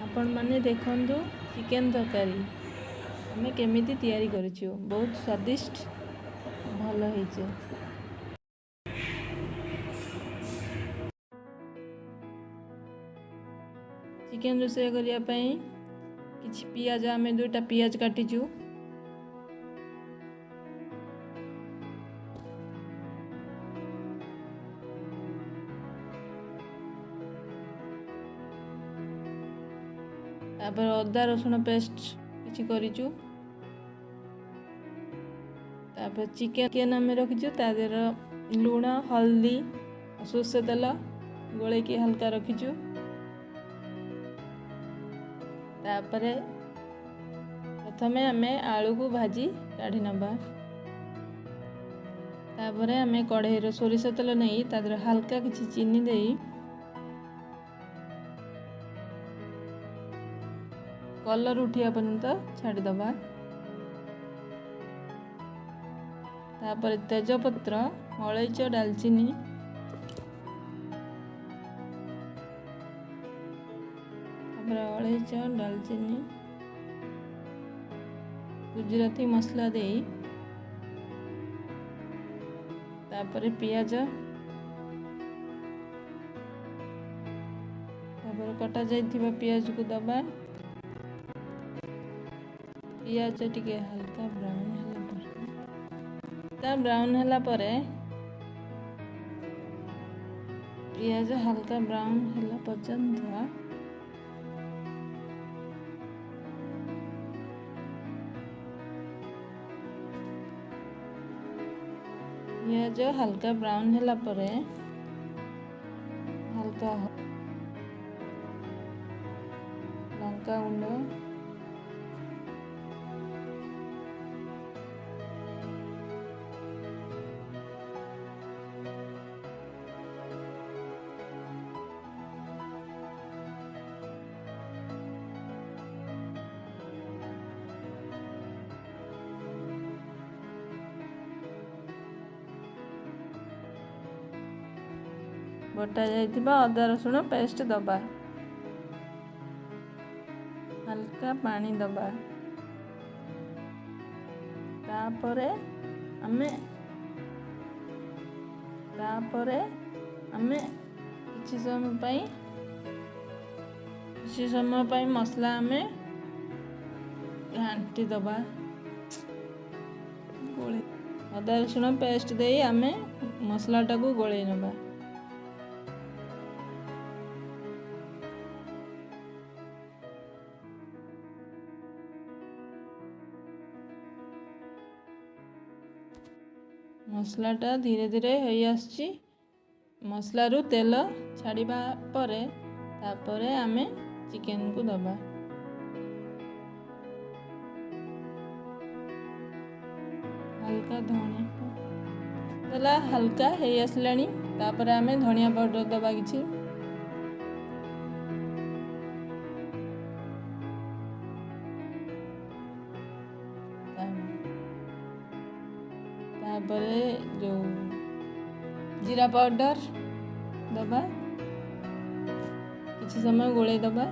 आपण माने देखंतु चिकेन तरकारी आमे केमिति तैयारी करिछु। बहुत स्वादिष्ट भल होइछे। चिकेन रोषेई करिया पई किछि पियाज आमे दुईटा पियाज काटिछु। तापर अदा रसुण पेस्ट किछि करिछु। तापर चिकेन आमे रखिछु ता देर लूण हल्दी सोरष तेल गोले की हल्का रखिछु। तापरे प्रथमे आमे आलू को भाजी काढ़ी नबा। तापरे आमे कढ़ाई रो सोरिष तेल नहीं ता देर हल्का किछि चीनी देई कलर उठिया पर्यंत छाड़ी दबा। तापर तेजपत्र अलैच डालचीनी तापर अलैच डालचीनी गुजराती मसला देई तापर पियाज तापर कटा जाइथिबा पियाज को दबा। पियाज टिके हल्का ब्राउन होला परे पियाज हल्का ब्राउन होला पर्यंत पियाज हल्का ब्राउन होला परे हल्का लंका गुंड बटा जाइथिबा अदा रसुण पेस्ट दबा। हल्का पानी दबा। तापरे आमे किछि समय पई मसला आमे घांटी दबा। अदा रसुण पेस्ट देई आमे मसला टाकू गोळेई नबा। मसलाटा धीरे धीरे होई आछि। मसला रु तेल छाड़िबा परे तापरे आमे चिकेन को दबा। हल्का धनिया तेल हल्का होई आसलानी तापरे आमे धनिया पाउडर दबा किछि। तापरे जो जीरा पाउडर दबा किछि समय गोले दबा।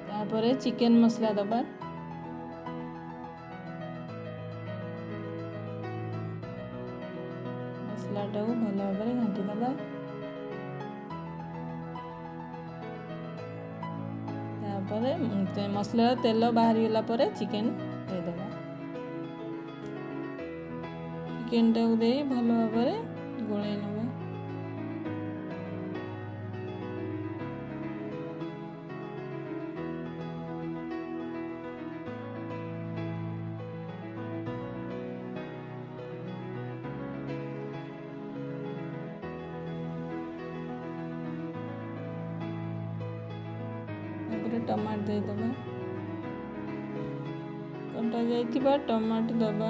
तापरे चिकेन मसला दबा। मसलाटा को भल भाबरे घांटी दबा। तापरे मसला तेल बाहरी गला परे चिकेन दे दबा। चिकेन टाକୁ देई भल भाबरे गोळेई नबा। टमाटर दे दबा। कटा जाइथिबा टमाटर दबा।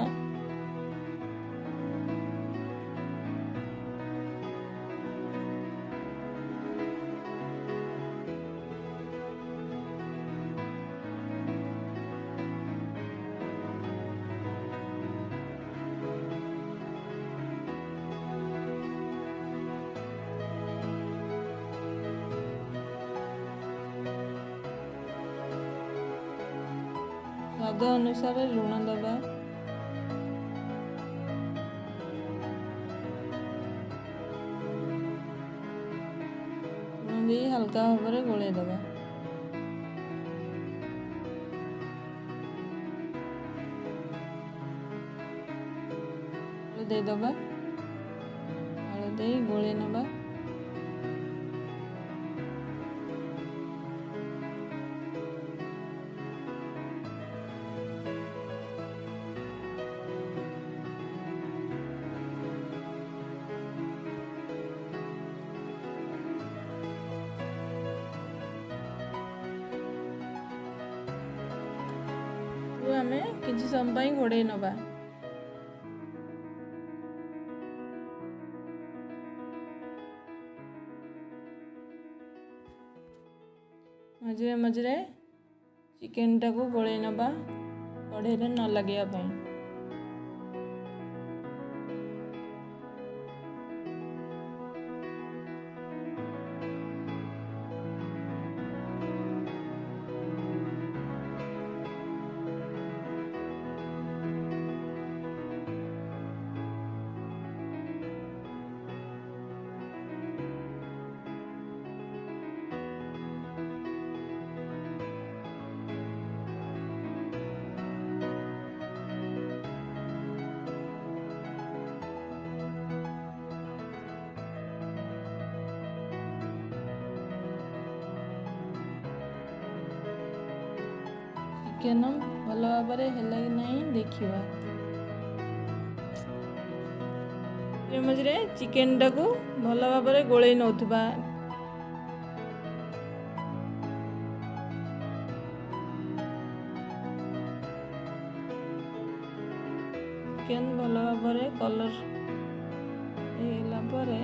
स्वाद अनुसार लुण देवा। लुण दे हल्का भाव में गोलई देवा। देदेबा हलदी गोली नवा। आम किसी समय घोड़े नवा। मझे मझे चिकेन टाको गोलई नवा कढ़ई न लगे। चिकेन भल भाव है कि नहीं देखा। मझे चिकेन टाको भल भाव में गोलई नौथबा। चिकेन भल भाव में कलर होगा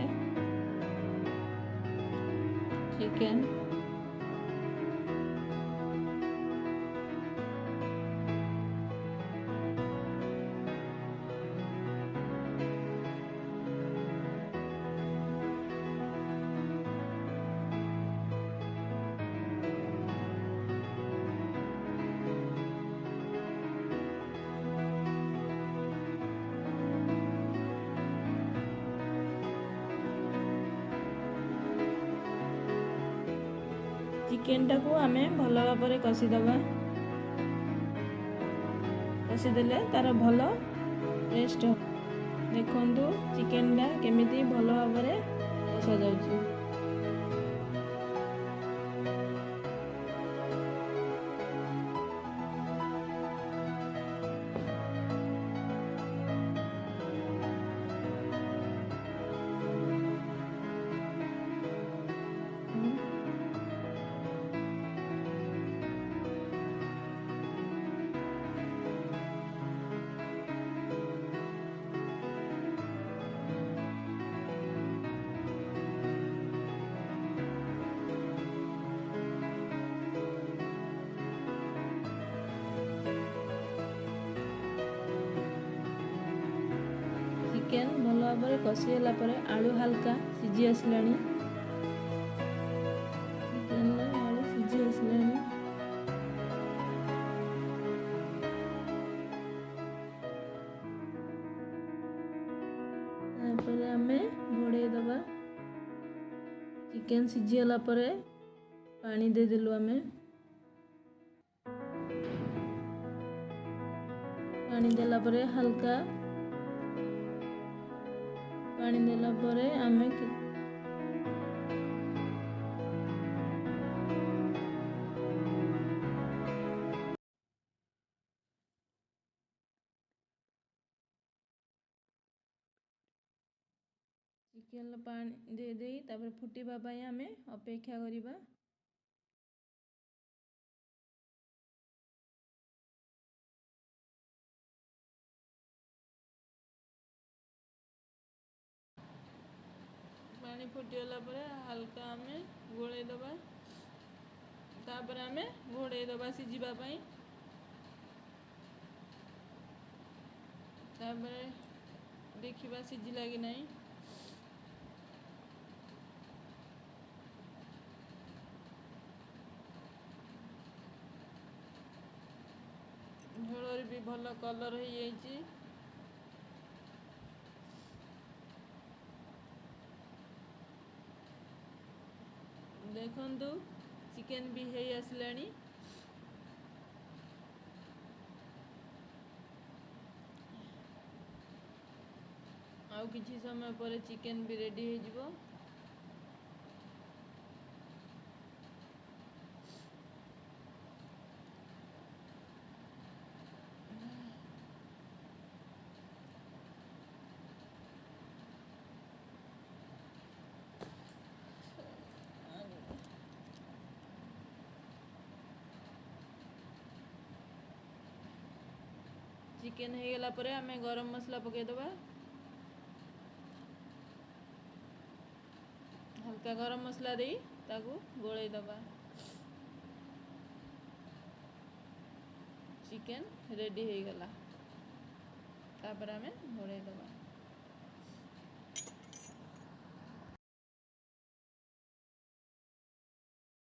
चिकेन चिकेन टाको आमे भल भाव में कषिदेवा। कषिदेले तार भल टेस्ट देखु चिकेन टा केमिति भल भाव में कषा जाउछि। चिकेन भल भाव में कषिगला आलू हल्का सीझी आसला। चिकेन आलू सीझी आसला। आम घोड़े दबा। चिकेन सीझीगला पानी देदेलु। आम पानी देला हल्का पानी देला आम चिकेन पानी दे दे फुटिबा आम अपेक्षा करिबा। पानी फुटीगला हल्का आम गोलई दबा। तापर आम घोड़े दबा सीझापी। देखा सीझिला कि नहीं। ଭଲ କଲର୍ ହେଇଯାଇଛି। ଦେଖନ୍ତୁ ଚିକେନ୍ ବି ହେଇ ଆସିଲାଣି। ଆଉ କିଛି ସମୟ ପରେ ଚିକେନ୍ ବି ରେଡ଼ି ହେଇଯିବ। ଚିକେନ୍ ହେଇଗଲା ପରେ ଆମେ ଗରମ ମସଲା ପକାଇଦେବା। ହାଲକା ଗରମ ମସଲା ଦେଇ ତାକୁ ଗୋଳେଇ ଦେବା। ଚିକେନ୍ ରେଡ଼ି ହେଇଗଲା। ତାପରେ ଆମେ ଘୋଡ଼େଇ ଦେବା।